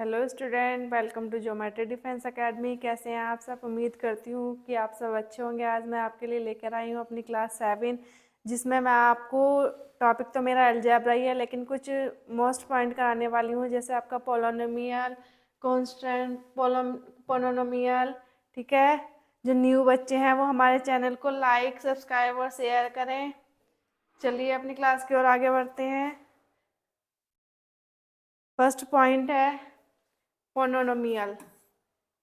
Hello student, welcome to geometry defence academy. कैसे हैं आप सब? उम्मीद करती हूँ कि आप सब अच्छे होंगे। आज मैं आपके लिए लेकर आई हूँ अपनी क्लास 7, जिसमें मैं आपको टॉपिक तो मेरा अलजेब्रा ही है, लेकिन कुछ मोस्ट पॉइंट कराने वाली हूँ, जैसे आपका पोलोनोमियल, कांस्टेंट पोलोनोमियल। ठीक है, जो न्यू बच्चे हैं वो हमारे चैनल को लाइक, सब्सक्राइब और शेयर करें। चलिए अपनी क्लास की ओर आगे बढ़ते हैं। फर्स्ट पॉइंट है पोलोनोमियल,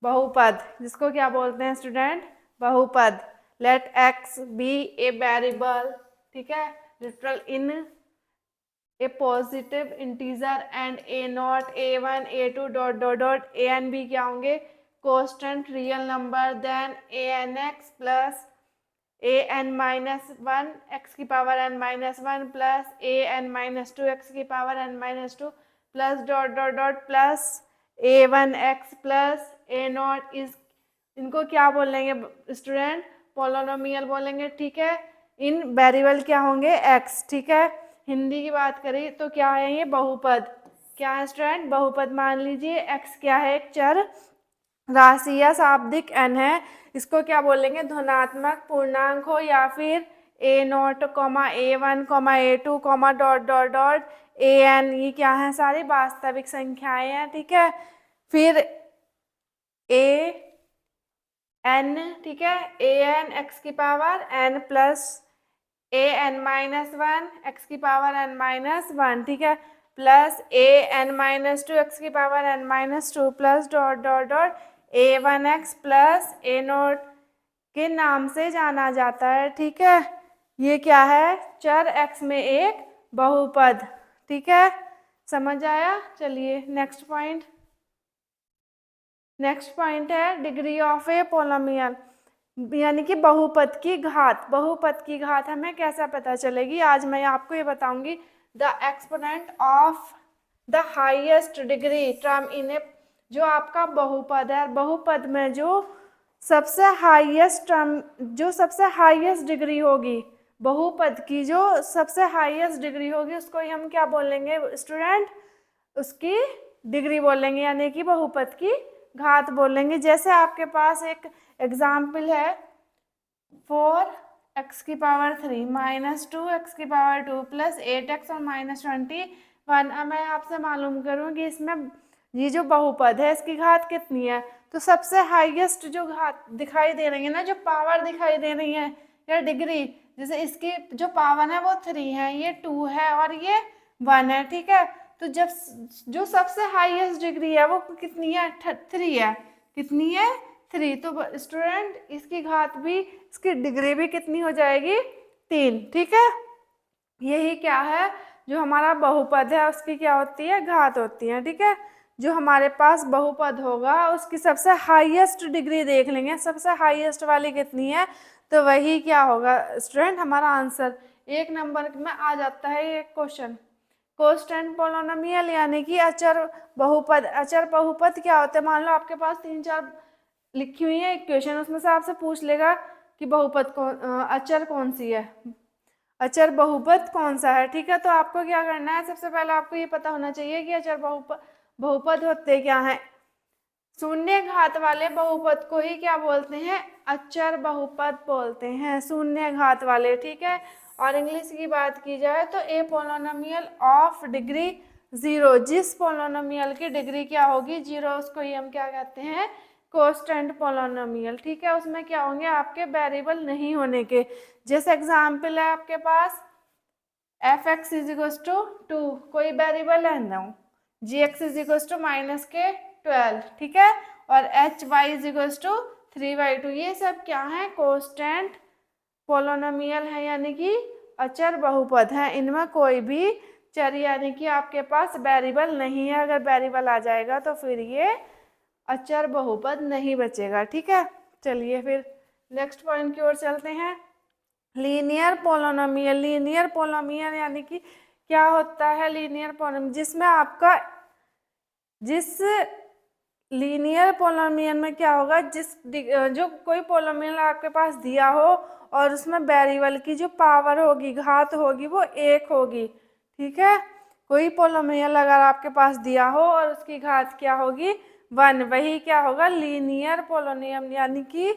बहुपद, जिसको क्या बोलते हैं स्टूडेंट? बहुपद। Let x be a variable, ठीक है, literal n a positive integer and a naught, A1 A2 dot dot dot, a n be क्या होंगे? Constant real number. Then a n x plus a n minus one x की power n minus one plus a n minus two x की power n minus two plus dot dot dot plus a one x plus a naught is, इनको क्या बोलेंगे student? Polynomial बोलेंगे। ठीक है, इन variable क्या होंगे? एक्स। ठीक है, हिंदी की बात करें तो क्या है ये? बहुपद। क्या है स्टूडेंट? बहुपद। मान लीजिए एक्स क्या है? एक चर राशि या शाब्दिक एन है। इसको क्या बोलेंगे? धनात्मक पूर्णांक हो, या फिर a naught comma a one comma a two comma dot dot dot a n, ये क्या है? सारी वास्तविक संख्याएं हैं। ठीक है, फिर ए एन, ठीक है, ए एन एक्स की power n plus a n minus one x की पावर एन माइनस वन, ठीक है, plus a n minus two x की power n minus two plus dot dot dot a one x plus a nought के नाम से जाना जाता है। ठीक है, ये क्या है? चर एक्स में एक बहुपद। ठीक है, समझ आया? चलिए नेक्स्ट पॉइंट। नेक्स्ट पॉइंट है डिग्री ऑफ ए पोलोमियल, यानी कि बहुपद की घात। बहुपद की घात हमें कैसा पता चलेगी? आज मैं आपको ये बताऊंगी। The exponent of the highest degree term in a, जो आपका बहुपद है, बहुपद में जो सबसे हाईएस्ट टर्म, जो सबसे हाईएस्ट डिग्री होगी, बहुपद की जो सबसे हाईएस्ट डिग्री होगी, उसको हम क्या बोलेंगे स्टूडेंट? उसकी डिग्री बोलेंगे, यानी कि बहुपद की घात बोलेंगे। जैसे आपके पास एक एग्जाम्पल है, 4x की पावर 3 माइनस 2x की पावर 2 प्लस 8x और माइनस 21। अब मैं आपसे मालूम करूँ कि इसमें ये जो बहुपद है इसकी घात कितनी है? तो सबसे हाईएस्ट जो घात दिखाई दे रही है ना, जो पावर दिखाई दे रही है या डिग्री, जैसे इसकी जो पावर है वो 3 है, ये 2 है और ये 1 है। ठीक है, तो जब जो सबसे हाईएस्ट डिग्री है वो कितनी है? 3 है। कितनी है? 3। तो स्टूडेंट इसकी घात भी, इसकी डिग्री भी कितनी हो जाएगी? 3। ठीक है, यही क्या है? जो हमारा बहुपद है उसकी क्या होती है? घात होती है। ठीक है, जो हमारे पास बहुपद होगा उसकी सबसे हाईएस्ट डिग्री देख लेंगे, सबसे हाईएस्ट वाली कितनी है, तो वही क्या होगा स्टूडेंट? हमारा आंसर। एक नंबर में आ जाता है ये क्वेश्चन। कांस्टेंट पोलोनोमियल, यानी कि अचर बहुपद। अचर बहुपद क्या होते हैं? मान लो आपके पास 3-4 लिखी हुई है इक्वेशन, उसमें से आपसे पूछ लेगा कि बहुपद कौन, अचर कौन सी है, अचर बहुपद कौन सा है। ठीक है, तो आपको क्या करना है? सबसे पहले आपको ये पता होना चाहिए कि अचर बहुपद बहुपद होते क्या हैं। शून्य घात वाले बहुपद को ही क्या बोलते हैं? अचर बहुपद बोलते हैं, शून्य घात वाले। ठीक है, और इंग्लिश की बात की जाए तो ए पोलोनोमियल ऑफ डिग्री 0, जिस पोलोनोमियल की डिग्री क्या होगी? 0, उसको ही हम क्या कहते हैं? Constant polynomial. ठीक है, उसमें क्या होंगे? आपके वेरिएबल नहीं होने के। जैसे एग्जाम्पल है आपके पास f x is equal to 2, कोई वेरिएबल है ना, g x is equal to minus k 12, ठीक है, और h y is equal to 3/2, ये सब क्या है? कांस्टेंट पोलोनोमियल है, यानी कि अचर बहुपद है। इनमें कोई भी चर यानी कि आपके पास वेरिएबल नहीं है। अगर वेरिएबल आ जाएगा तो फिर ये अचर बहुपद नहीं बचेगा। ठीक है, चलिए फिर नेक्स्ट पॉइंट की ओर चलते हैं। Linear polynomial. लीनियर पोलोनोमियल यानी कि क्या होता है? लीनियर पोलोनोमियल जिसमें आपका, जिस लीनियर पोलोनोमियल में क्या होगा? जो कोई पोलोनोमियल आपके पास दिया हो और उसमें वेरिएबल की जो पावर होगी, घात होगी, वो 1 होगी। ठीक है, कोई पोलोमियल अगर आपके पास दिया हो और उसकी घात क्या होगी 1, वही क्या होगा लीनियर पोलोनियम यानी कि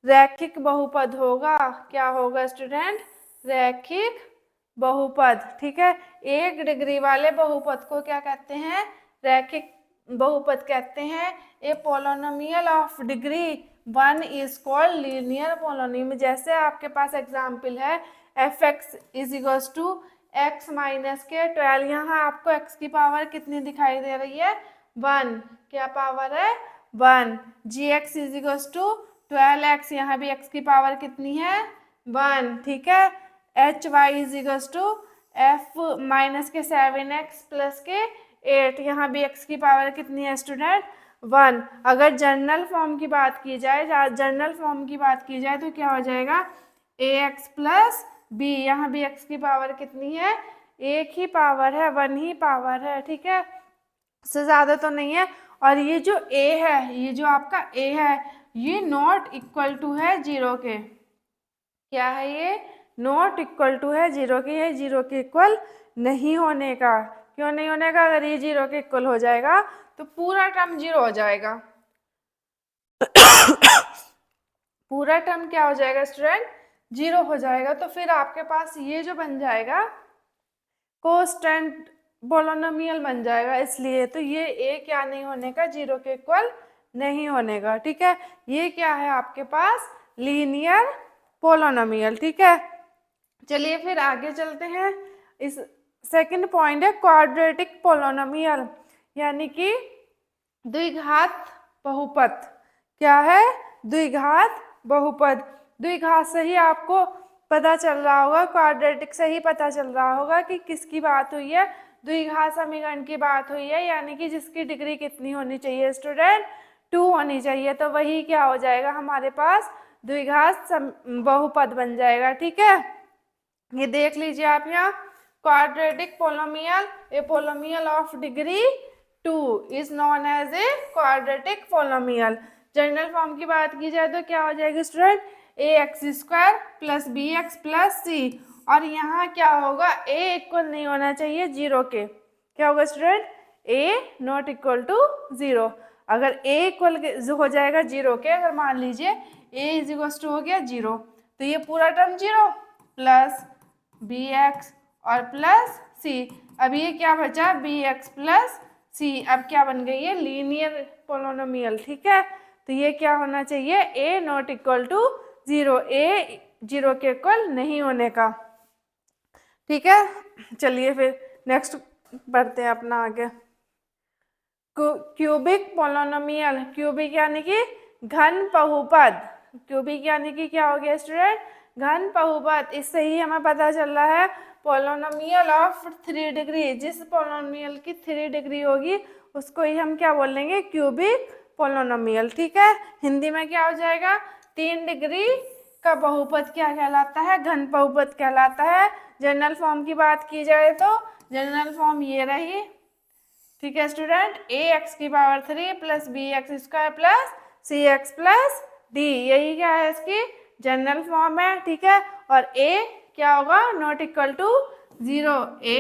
रैखिक बहुपद होगा। क्या होगा स्टूडेंट? रैखिक बहुपद। ठीक है, 1 डिग्री वाले बहुपद को क्या कहते हैं? रैखिक बहुपद कहते हैं। A polynomial of degree 1 is called linear polynomial. जैसे आपके पास एग्जाम्पल है fx is equals to x minus k 12, यहाँ आपको x की पावर कितनी दिखाई दे रही है 1, क्या पावर है 1। gx is equals to 12x, यहाँ भी x की पावर कितनी है 1। ठीक है, hy is equals to f minus के 7x प्लस के 8, यहाँ भी x की पावर कितनी है स्टूडेंट 1। अगर जनरल फॉर्म की बात की जाए तो क्या हो जाएगा ax प्लस b, यहाँ भी x की पावर कितनी है, एक ही पावर है, 1 ही पावर है। ठीक है, इससे ज्यादा तो नहीं है। और ये जो a है, ये जो आपका a है, ये नॉट इक्वल टू है 0 के। क्या है ये? नॉट इक्वल टू है 0 के। ये 0 के इक्वल नहीं होने का। क्यों नहीं होने का? अगर ये 0 के इक्वल हो जाएगा तो पूरा टर्म 0 हो जाएगा। पूरा टर्म क्या हो जाएगा स्टूडेंट? 0 हो जाएगा। तो फिर आपके पास ये जो बन जाएगा कांस्टेंट पोलिनोमियल बन जाएगा, इसलिए तो ये a क्या नहीं होने का 0 के इक्वल नहीं होने का। ठीक है, ये क्या है आपके पास लीनियर पोलिनोमियल। ठीक है, चलिए फिर आगे चलते हैं। इस सेकंड पॉइंट है क्वाड्रेटिक पोलिनोमियल यानी कि द्विघात बहुपद। क्या है? द्विघात बहुपद। द्विघात से ही आपको पता चल रहा होगा, क्वाड्रेटिक से ही पता चल रहा होगा कि किसकी बात हुई है, द्विघात समीकरण की बात हुई है, यानी कि जिसकी डिग्री कितनी होनी चाहिए स्टूडेंट 2 होनी चाहिए। तो वही क्या हो जाएगा हमारे पास द्विघात बहुपद बन जाएगा। ठीक है, ये देख लीजिए आप यहाँ quadratic polynomial, a polynomial of degree 2 is known as a quadratic polynomial. General form की बात की जाए तो क्या हो जाएगी student ax² plus bx plus c, और यहाँ क्या होगा a इक्वल नहीं होना चाहिए 0 के। क्या होगा student? a not equal to 0। अगर a इक्वल हो जाएगा 0 के, अगर मान लीजिए a इज इक्वल टू हो गया 0, तो ये पूरा टर्म 0 प्लस bx और प्लस c। अब ये क्या बचा bx प्लस c, अब क्या बन गई है लीनियर पोलिनोमियल। ठीक है, तो ये क्या होना चाहिए a not equal to 0, a 0 के इक्वल नहीं होने का। ठीक है, चलिए फिर नेक्स्ट बढ़ते हैं अपना आगे। क्यूबिक पोलिनोमियल, क्यूबिक यानी कि घन बहुपद। क्यूबिक यानी कि क्या हो गया स्टूडेंट? घन बहुपद। इससे ही हमें पता चल रहा है पोलिनोमियल ऑफ 3 डिग्री। जिस पोलिनोमियल की 3 डिग्री होगी उसको ही हम क्या बोलेंगे क्यूबिक पोलिनोमियल। ठीक है, हिंदी में क्या हो जाएगा 3 डिग्री का बहुपद क्या कहलाता है? घन बहुपद कहलाता है। जनरल फॉर्म की बात की जाए तो जनरल फॉर्म ये रही। ठीक है स्टूडेंट, ax की power 3 plus bx² plus cx plus d, यही क्या है इसकी जनरल फॉर्म है। ठीक है, और a क्या होगा not equal to 0, a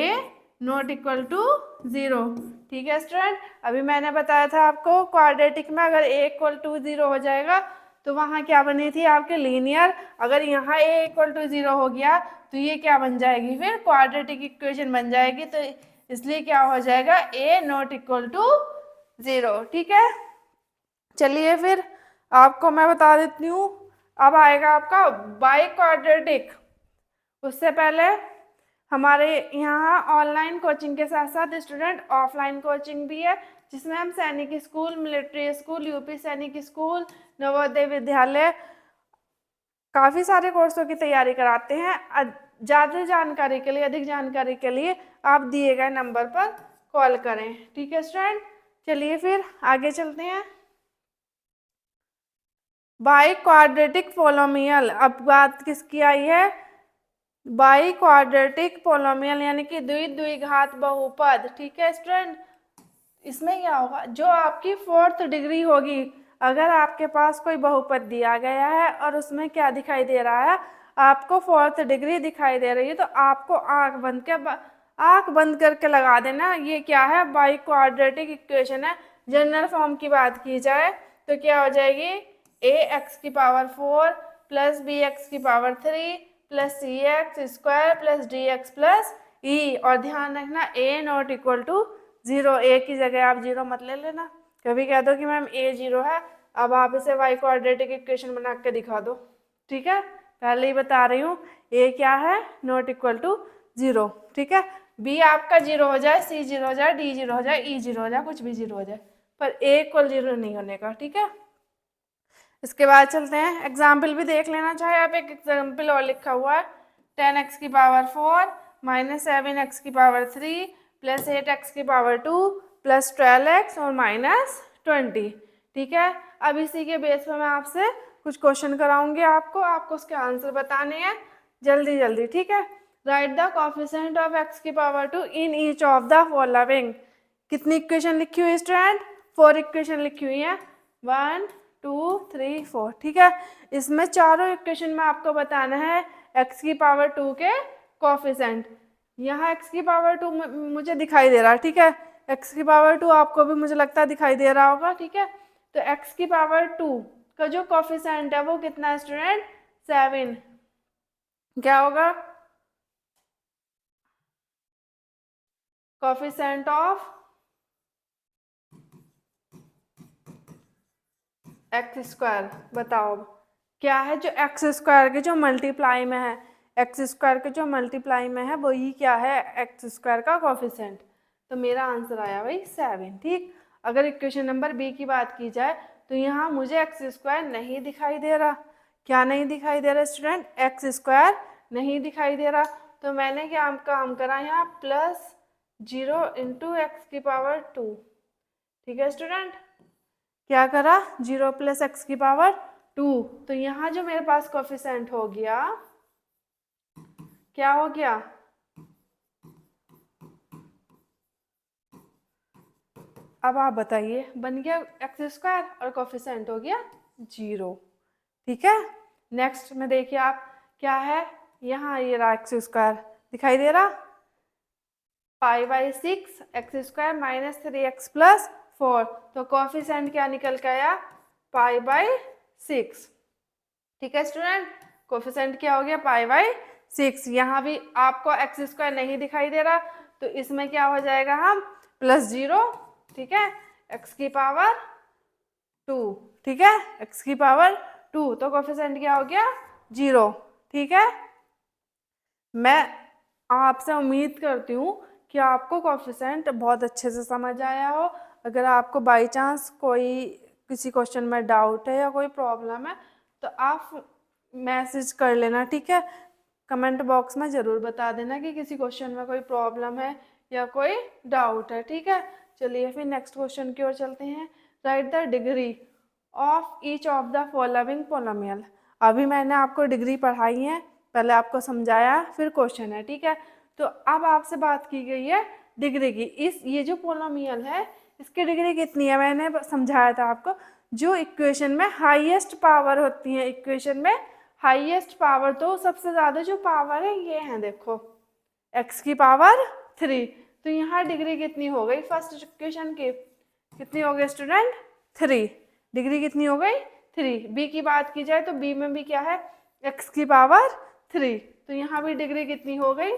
not equal to 0। ठीक है स्टूडेंट, अभी मैंने बताया था आपको क्वाड्रेटिक में अगर a इक्वल टू 0 हो जाएगा तो वहाँ क्या बनी थी आपके लीनियर। अगर यहाँ a इक्वल टू 0 हो गया तो ये क्या बन जाएगी फिर क्वाड्रेटिक इक्वेशन बन जाएगी। तो इसलिए क्या हो जाएगा a नॉट इक्वल टू 0। ठीक है, चलिए फिर आपको मैं बता देती हूँ। अब आएगा आपका बाई क्वाड्रेटिक। उससे पहले हमारे यहाँ ऑनलाइन कोचिंग के साथ साथ स्टूडेंट ऑफलाइन कोचिंग भी है, जिसमें हम सैनिक स्कूल, मिलिट्री स्कूल, यूपी सैनिक स्कूल, नवोदय विद्यालय काफ़ी सारे कोर्सों की तैयारी कराते हैं। ज़्यादा जानकारी के लिए, अधिक जानकारी के लिए आप दिए गए नंबर पर कॉल करें। ठीक है स्टूडेंट, चलिए फिर आगे चलते हैं। बाई क्वाड्रेटिक पोलिनोमियल, अब बात किसकी आई है? बाई क्वाड्रेटिक पोलिनोमियल यानी कि द्विघात बहुपद। ठीक है स्टूडेंट, इसमें क्या होगा जो आपकी 4th डिग्री होगी, अगर आपके पास कोई बहुपद दिया गया है और उसमें क्या दिखाई दे रहा है आपको 4th डिग्री दिखाई दे रही है, तो आपको आंख बंद के आंख बंद करके लगा देना। ये क्या है, बाई क्वाड्रेटिक इक्वेशन है। जनरल फॉर्म की बात की जाए तो क्या हो जाएगी, ए एक्स की पावर 4 प्लस बी एक्स की power 3 plus c x square plus d x plus e. और ध्यान रखना a not equal to 0, a की जगह आप 0 मत ले लेना। कभी कह दो कि मैम ए 0 है, अब आप इसे वाई क्वाड्रेटिक इक्वेशन बना के दिखा दो, ठीक है। पहले ही बता रही हूँ ए क्या है, नॉट इक्वल टू 0, ठीक है। बी आपका 0 हो जाए, सी 0 हो जाए, डी 0 हो जाए, ई 0 हो जाए, कुछ भी 0 हो जाए, पर ए इक्वल 0 नहीं होने का, ठीक है। इसके बाद चलते हैं, एग्जाम्पल भी देख लेना। चाहे आप एक एग्जाम्पल और लिखा हुआ है, 10x की पावर 4 माइनस 7x की पावर 3 प्लस 8x की पावर 2 प्लस 12x और माइनस 20, ठीक है। अब इसी के बेस पर मैं आपसे कुछ क्वेश्चन कराऊंगी, आपको उसके आंसर बताने हैं जल्दी जल्दी, ठीक है। Right the coefficient of x की power 2 in each of the following. कितनी इक्वेशन लिखी हुई है स्टूडेंट, 4 इक्वेशन लिखी हुई है, 1 2 3 4, ठीक है। इसमें चारों इक्वेशन में आपको बताना है x की पावर 2 के कोफिशिएंट। यहाँ x की पावर 2 मुझे दिखाई दे रहा है, ठीक है। x की पावर 2 आपको भी मुझे लगता है दिखाई दे रहा होगा, ठीक है। तो x की पावर 2 का जो कोफिशिएंट है वो कितना है स्टूडेंट, 7। क्या होगा, कोफिशिएंट ऑफ एक्स स्क्वायर, बताओ क्या है, जो एक्स स्क्वायर के जो मल्टीप्लाई में है, एक्स स्क्वायर के जो मल्टीप्लाई में है वही क्या है, एक्स स्क्वायर का कोफिशिएंट। तो मेरा आंसर आया भाई 7, ठीक। अगर इक्वेशन नंबर बी की बात की जाए तो यहाँ मुझे एक्स स्क्वायर नहीं दिखाई दे रहा। क्या नहीं दिखाई दे रहा स्टूडेंट, एक्स स्क्वायर नहीं दिखाई दे रहा। तो मैंने क्या काम करा यहाँ, प्लस 0 इंटू एक्स की पावर 2, ठीक है स्टूडेंट। क्या करा, 0 प्लस एक्स की पावर 2। तो यहाँ जो मेरे पास कोफिशिएंट हो गया, क्या हो गया, अब आप बताइए, बन गया एक्स स्क्वायर और कोफिशिएंट हो गया 0, ठीक है। नेक्स्ट में देखिए आप, क्या है यहाँ, ये रहा एक्स स्क्वायर दिखाई दे रहा, π/6 x square minus 3x plus 4। तो कोफिशिएंट क्या निकल के आया, π/6, ठीक है स्टूडेंट। कोफिशिएंट क्या हो गया, π/6। यहाँ भी आपको एक्स स्क्वायर नहीं दिखाई दे रहा, तो इसमें क्या हो जाएगा, हम प्लस 0, ठीक है, एक्स की पावर 2, ठीक है, एक्स की पावर 2। तो कोफिशिएंट क्या हो गया, 0, ठीक है। मैं आपसे उम्मीद करती हूँ कि आपको कोफिशिएंट बहुत अच्छे से समझ आया हो। अगर आपको बाई चांस कोई किसी क्वेश्चन में डाउट है या कोई प्रॉब्लम है तो आप मैसेज कर लेना, ठीक है। कमेंट बॉक्स में ज़रूर बता देना कि किसी क्वेश्चन में कोई प्रॉब्लम है या कोई डाउट है, ठीक है। चलिए फिर नेक्स्ट क्वेश्चन की ओर चलते हैं। Right the degree of each of the following पोलोमियल। अभी मैंने आपको डिग्री पढ़ाई है, पहले आपको समझाया, फिर क्वेश्चन है, ठीक है। तो अब आपसे बात की गई है डिग्री की। ये जो पोलोमियल है इसकी डिग्री कितनी है, मैंने समझाया था आपको। जो इक्वेशन में हाईएस्ट पावर होती है, इक्वेशन में हाईएस्ट पावर, तो सबसे ज़्यादा जो पावर है ये है, देखो x की पावर 3। तो यहाँ डिग्री कितनी हो गई फर्स्ट इक्वेशन की, कितनी हो गई स्टूडेंट, 3। डिग्री कितनी हो गई, 3। बी की बात की जाए तो बी में भी क्या है, x की पावर 3। तो यहाँ भी डिग्री कितनी हो गई,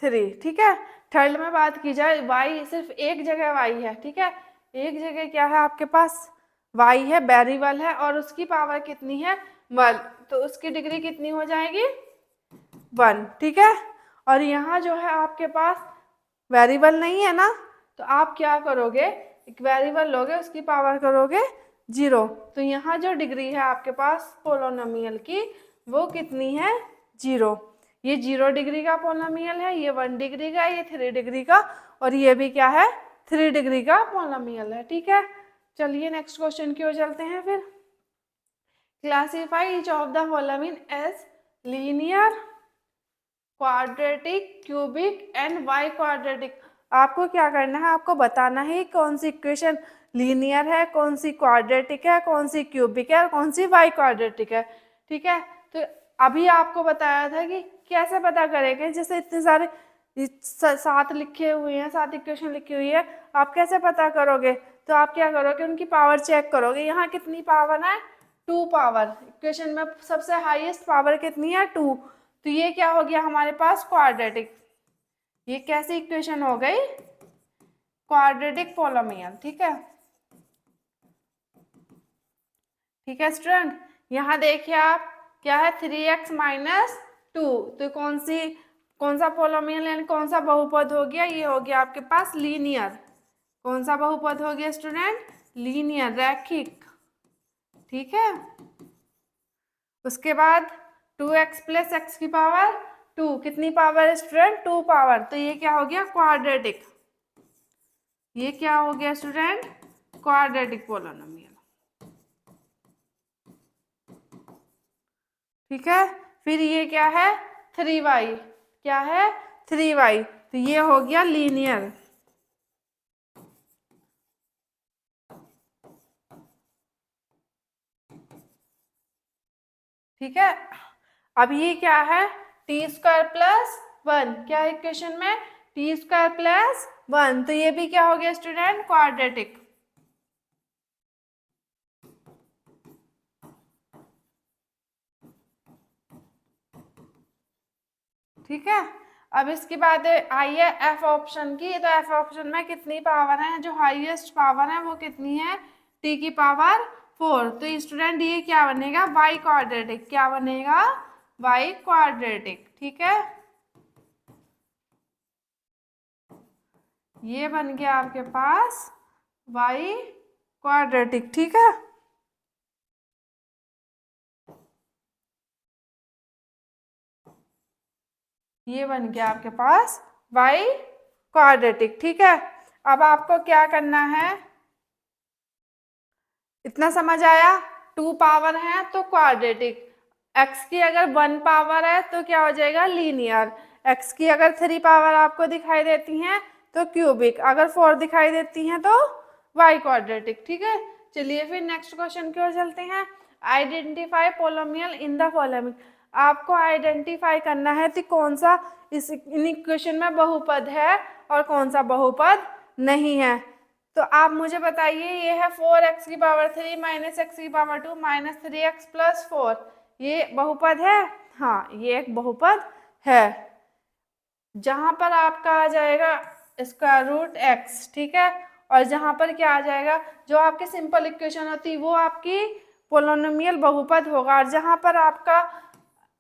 3, ठीक है। थर्ड में बात की जाए, y सिर्फ एक जगह y है, ठीक है, एक जगह क्या है आपके पास, y है, वेरिएबल है, और उसकी पावर कितनी है, 1। तो उसकी डिग्री कितनी हो जाएगी, 1, ठीक है। और यहाँ जो है आपके पास वेरिएबल नहीं है ना, तो आप क्या करोगे, एक वेरिएबल लोगे, उसकी पावर करोगे 0। तो यहाँ जो डिग्री है आपके पास पोलोनोमियल की, वो कितनी है, 0। ये 0 डिग्री का पोलोमियल है, ये 1 डिग्री का, ये 3 डिग्री का, और ये भी क्या है, 3 डिग्री का पोलोमियल है, ठीक है। चलिए नेक्स्ट क्वेश्चन की ओर चलते हैं फिर। Classify each of the following as linear, quadratic, cubic and biquadratic. आपको क्या करना है, आपको बताना है कौन सी इक्वेशन लीनियर है, कौन सी क्वाड्रेटिक है, कौन सी क्यूबिक है और कौन सी वाई क्वाड्रेटिक है, ठीक है। तो अभी आपको बताया था कि कैसे पता करेंगे? जैसे इतने सारे 7 लिखे हुए हैं, 7 इक्वेशन लिखी हुई है, आप कैसे पता करोगे? तो आप क्या करोगे, उनकी पावर चेक करोगे। यहाँ कितनी पावर है? 2 पावर। इक्वेशन में सबसे हाईएस्ट पावर कितनी है? 2। तो ये क्या हो गया हमारे पास? क्वाड्रेटिक। ये कैसी इक्वेशन हो गई? क्वाड्रेटिक पोलोमियल। ठीक है, ठीक है स्टूडेंट। यहाँ देखिए आप, क्या है? 3x minus 2। तो कौन सा पोलोमियल यानी कौन सा बहुपद हो गया? ये हो गया आपके पास लीनियर। कौन सा बहुपद हो गया स्टूडेंट? लीनियर, रैखिक। ठीक है, उसके बाद 2x प्लस एक्स की पावर 2। कितनी पावर है स्टूडेंट? 2 पावर। तो ये क्या हो गया? क्वाड्रेटिक। ये क्या हो गया स्टूडेंट? Quadratic polynomial. ठीक है, फिर ये क्या है? 3y। क्या है? 3y। तो ये हो गया लीनियर। ठीक है, अब ये क्या है? T square plus 1। क्या है इक्वेशन में? T square plus 1। तो ये भी क्या हो गया स्टूडेंट? क्वाड्रेटिक। ठीक है, अब इसके बाद आइए एफ ऑप्शन की। तो एफ ऑप्शन में कितनी पावर है? जो हाईएस्ट पावर है वो कितनी है? टी की पावर 4। तो स्टूडेंट ये क्या बनेगा? Biquadratic. क्या बनेगा? Biquadratic. ठीक है, ये बन गया आपके पास वाई क्वाड्रेटिक। ठीक है, ये बन गया आपके पास वाई क्वाड्रेटिक। ठीक है, अब आपको क्या करना है? इतना समझ आया? 2 पावर है तो क्वाड्रेटिक। x की अगर 1 पावर है तो क्या हो जाएगा? लीनियर। x की अगर 3 पावर आपको दिखाई देती हैं तो क्यूबिक। अगर 4 दिखाई देती हैं तो y क्वाड्रेटिक। ठीक है, चलिए फिर नेक्स्ट क्वेश्चन की ओर चलते हैं। Identify पोलोमियल in the following. आपको आइडेंटिफाई करना है कि कौन सा इन इक्वेशन में बहुपद है और कौन सा बहुपद नहीं है। तो आप मुझे बताइए, ये है 4x की पावर 3 माइनस एक्स की पावर 2 माइनस 3x प्लस 4। ये बहुपद है? हाँ, ये एक बहुपद है। जहां पर आपका आ जाएगा स्क्वायर रूट x। ठीक है, और जहां पर क्या आ जाएगा? जो आपकी सिंपल इक्वेशन होती है वो आपकी पोलोनोमियल बहुपद होगा। और जहां पर आपका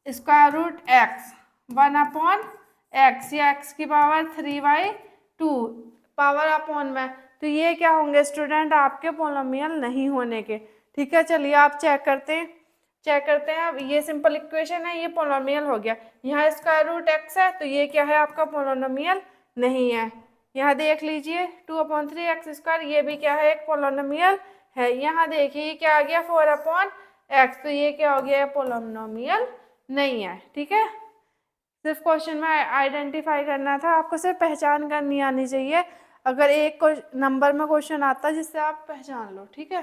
स्क्वायर रूट x 1/x या x की पावर 3/2 पावर अपॉन में, तो ये क्या होंगे स्टूडेंट? आपके पोलोमियल नहीं होने के। ठीक है, चलिए आप चेक करते हैं। अब ये सिंपल इक्वेशन है, ये पोलोमियल हो गया। यहाँ स्क्वायर रूट x है तो ये क्या है? आपका पोलोमियल नहीं है। यहाँ देख लीजिए 2/3x², ये भी क्या है? एक पोलोमियल है। यहाँ देखिए क्या आ गया? 4/x। तो ये क्या हो गया? पोलोमियल नहीं है। ठीक है, सिर्फ क्वेश्चन में आइडेंटिफाई करना था, आपको सिर्फ पहचान करनी आनी चाहिए। अगर एक नंबर में क्वेश्चन आता है जिससे आप पहचान लो। ठीक है,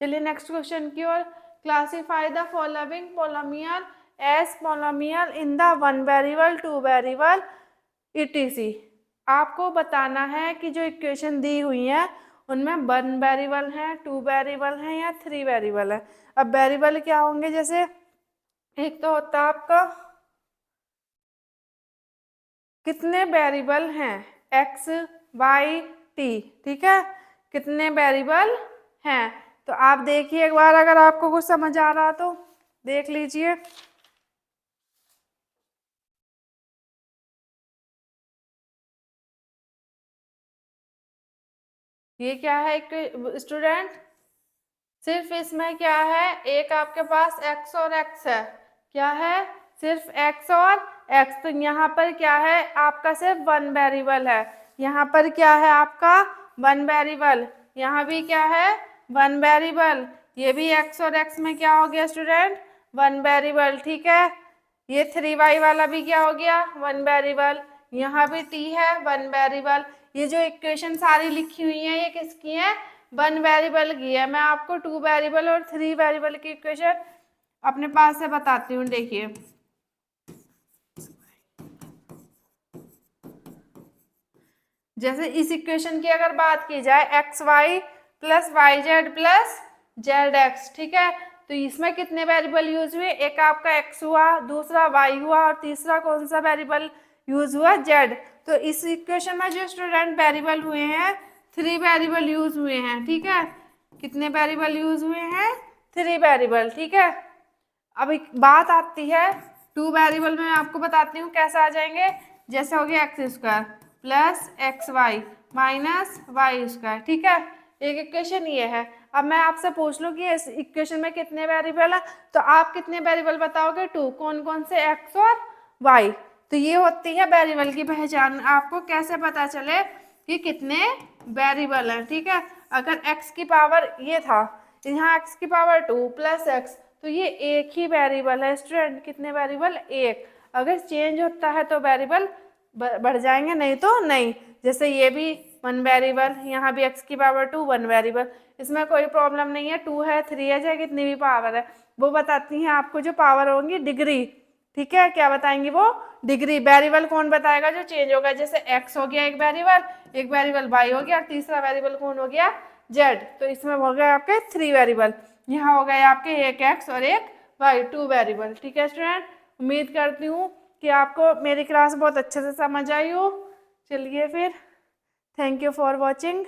चलिए नेक्स्ट क्वेश्चन की ओर। Classify the following polynomial as polynomial in the 1 variable 2 variable etc। आपको बताना है कि जो इक्वेशन दी हुई है उनमें 1 वेरिएबल है, 2 वेरिएबल है या 3 वेरिएबल है। अब वेरिएबल क्या होंगे? जैसे एक तो होता है आपका कितने वेरिएबल हैं? x y t। ठीक है, कितने वेरिएबल हैं? तो आप देखिए एक बार, अगर आपको कुछ समझ आ रहा तो देख लीजिए। ये क्या है स्टूडेंट? सिर्फ इसमें क्या है? एक आपके पास x और x है। क्या है? सिर्फ x और x। तो यहाँ पर क्या है? आपका सिर्फ 1 वेरिएबल है। यहाँ पर क्या है? आपका 1 वेरिएबल। यहाँ भी क्या है? 1 वेरिएबल। ये भी x और x में क्या हो गया स्टूडेंट? 1 वेरिएबल। ठीक है, ये 3y वाला भी क्या हो गया? 1 वेरिएबल। यहाँ भी t है 1 वेरिएबल। ये जो इक्वेशन सारी लिखी हुई है ये किसकी है? 1 वेरिएबल की है। मैं आपको 2 वेरिएबल और 3 वेरिएबल की इक्वेशन अपने पास से बताती हूँ। देखिए जैसे इस इक्वेशन की अगर बात की जाए x y plus y z plus z x, ठीक है, तो इसमें कितने वेरिएबल यूज हुए, एक आपका एक्स हुआ, दूसरा वाई हुआ और तीसरा कौन सा वेरिएबल यूज हुआ, जेड। तो इस इक्वेशन में जो स्टूडेंट वेरिएबल हुए हैं 3 वेरिएबल यूज हुए हैं, ठीक है, कितने वेरिएबल यूज हुए हैं, 3 वेरिएबल, ठीक है। अब एक बात आती है 2 वेरिएबल में, आपको बताती हूँ कैसे आ जाएंगे। जैसे हो गया x square plus x y minus y square, ठीक है, एक इक्वेशन ये है। अब मैं आपसे पूछ लूँ कि इस इक्वेशन में कितने वेरिएबल है, तो आप कितने वेरिएबल बताओगे, 2, कौन कौन से, एक्स और वाई। तो ये होती है वेरिएबल की पहचान, आपको कैसे पता चले कि कितने वेरिएबल हैं, ठीक है। अगर x की पावर ये था, यहाँ x की पावर 2 प्लस एक्स, तो ये एक ही वेरिएबल है स्टूडेंट, कितने वेरिएबल, एक। अगर चेंज होता है तो वेरिएबल बढ़ जाएंगे, नहीं तो नहीं। जैसे ये भी 1 वेरिएबल, यहाँ भी x की पावर 2 1 वेरिएबल, इसमें कोई प्रॉब्लम नहीं है, 2 है 3 है, चाहे कितनी भी पावर है। वो बताती हैं आपको जो पावर होंगी डिग्री, ठीक है, क्या बताएंगी वो, डिग्री। वेरिएबल कौन बताएगा, जो चेंज होगा। जैसे x हो गया एक वेरिएबल y हो गया, और तीसरा वेरिएबल कौन हो गया, z। तो इसमें हो गए आपके 3 वेरिएबल, यहाँ हो गए आपके एक x और एक y, 2 वेरिएबल, ठीक है स्टूडेंट। उम्मीद करती हूँ कि आपको मेरी क्लास बहुत अच्छे से समझ आई हो। चलिए फिर, थैंक यू फॉर वॉचिंग।